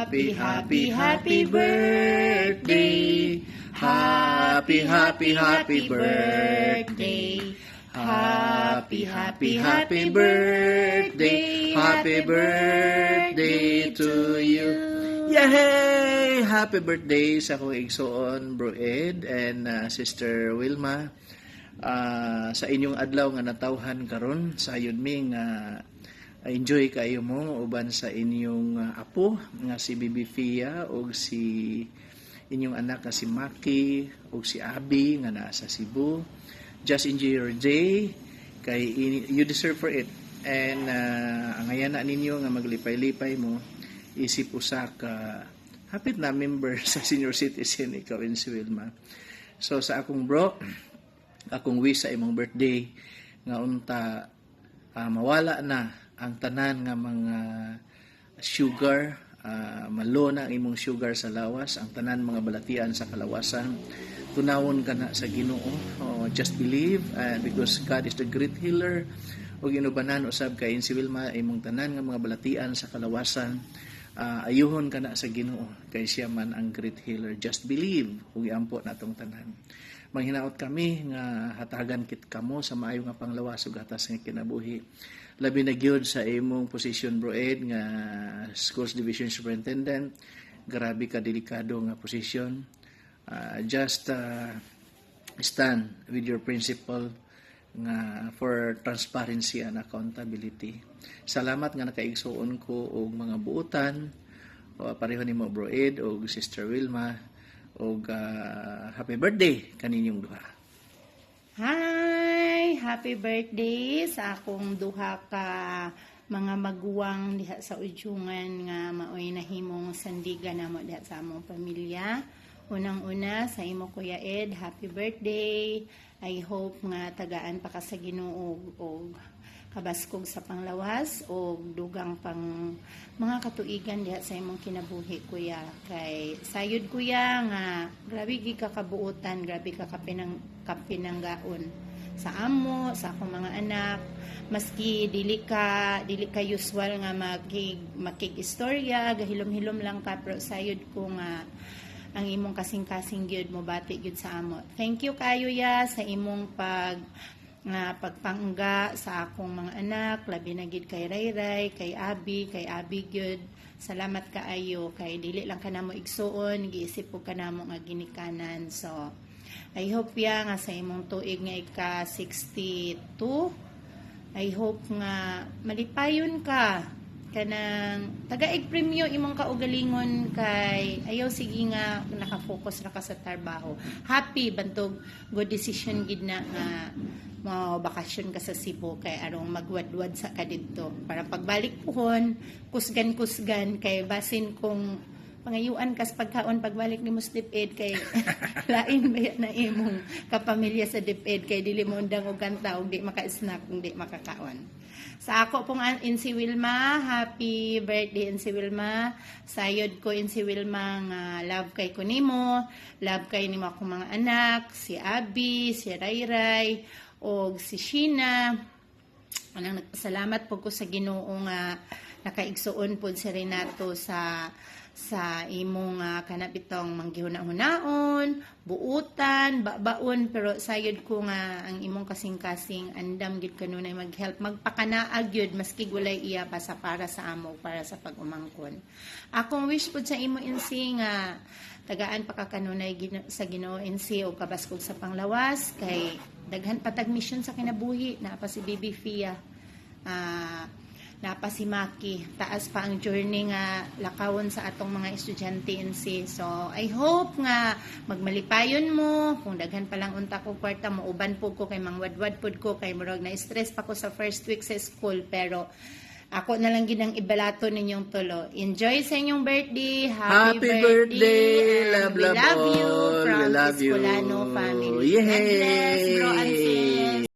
happy, happy, happy birthday. Happy, happy, happy birthday. Happy, happy, happy birthday. Happy birthday to you. Yay! Happy birthday sa akong igsoon, Bro Ed and Sister Wilma. Sa inyong adlaw nga natawhan karon sa ayud mi nga enjoy kayo mo uban sa inyong apo nga si Bibi Fia o si inyong anak nga si Maki o si Abby nga naa sa Cebu. Just enjoy your day kay you deserve for it, and ang ayana ninyo nga maglipay-lipay mo isip usa ka hapit na member sa senior citizen ikaw in si Wilma. So sa akong bro, akong wish sa imong birthday nga unta mawala na ang tanan nga mga sugar, malo na ang imong sugar sa lawas, ang tanan mga balatian sa kalawasan. Tunawon ka na sa Ginoo. Just believe, because God is the great healer. O ginubanan usab kay si Wilma imong tanan nga mga balatian sa kalawasan. Ayuhon ka na sa Ginoo kay siya man ang great healer. Just believe ug iampo natong tanan. Manghinaot kami nga hatagan kit kamo sa maayo nga panglawas ug hatas nga kinabuhi. Labi na gyud sa imong position, Bro Ed, nga Schools Division Superintendent. Grabe ka delikado nga position. Just stand with your principle nga for transparency and accountability. Salamat nga nakaigsuon ko og mga buutan pareho nimo, Bro Ed og Sister Wilma, og happy birthday kaninyong duha. Hi! Happy birthday sa akong duha ka mga maguwang diha sa Udyungan nga maoy nahimong sandigan namo diha sa among pamilya. Unang-una sa imo Kuya Ed, happy birthday. I hope nga tagaan pa ka sa Ginoo og kabaskog sa panglawas og dugang pang mga katuigan diha sa imong kinabuhi, Kuya. Kay sayod, Kuya, nga grabe gi ka kabuutan, grabe ka kapinanggaon sa amo, sa akong mga anak. Maski dili ka usual nga makig istorya, gahilom-hilom lang ka, pero sayod ko nga ang imong kasing-kasing gyud mo bati gyud sa amo. Thank you kayo ya sa imong pagpangga sa akong mga anak, labi na gid kay Rayray, kay Abi gyud. Salamat kaayo kay dili lang kanamo igsuon, giisip ko kanamo nga ginikanan. So I hope ya nga sa imong tuig nga ika 62, I hope nga malipayon ka kanang tagaig premyo imong kaugalingon kay ayaw sige nga nakafocus ra ka sa trabaho. Happy bantog good decision gid na nga mo bakasyon ka sa Cebu kay arong magwadwad sa kadidto para pagbalik pohon kusgan kay basin kung pangayuan kas pagkaon pagbalik ni mo sa DepEd kay lain ba na imong kapamilya sa DepEd kay dili mo undang og kanta og di maka-snack kung di makakaon. Sa ako pong Insi Wilma, happy birthday Insi Wilma. Sayod ko Insi Wilma nga love kay ko nimo, love kay nimo akong mga anak, si Abby, si Rayray, og si Sheena. Anang nagpasalamat po ko sa Ginoo nga nakaigsuon po si Renato sa imong kanabitong manggihuna-hunaon, buutan, babaon, pero sayod ko nga ang imong kasing-kasing andam gid kanunay mag-help magpakanaag gyud maski gulay iya pa sa para sa amo para sa pag-umangkon. Akong wish pud sa imo Insi nga tagaan pa ka kanunay sa Ginoo Insi o kabaskog sa panglawas kay daghan patag mission sa kinabuhi na pa si Bibi Fia. Napa si Maki, taas pa ang journey nga lakawon sa atong mga estudyante Insi. So I hope nga magmalipayon mo kung daghan pa lang unta ko kwarta mo uban po ko kay mangwadwad pod ko kay murag na stress pa ko sa first week sa school, pero ako na lang ginang ibalato ninyong tulo. Enjoy sa inyong birthday. Happy birthday. Love We love you from we love you. Escolano family. Yay! God bless, Bro Ansi.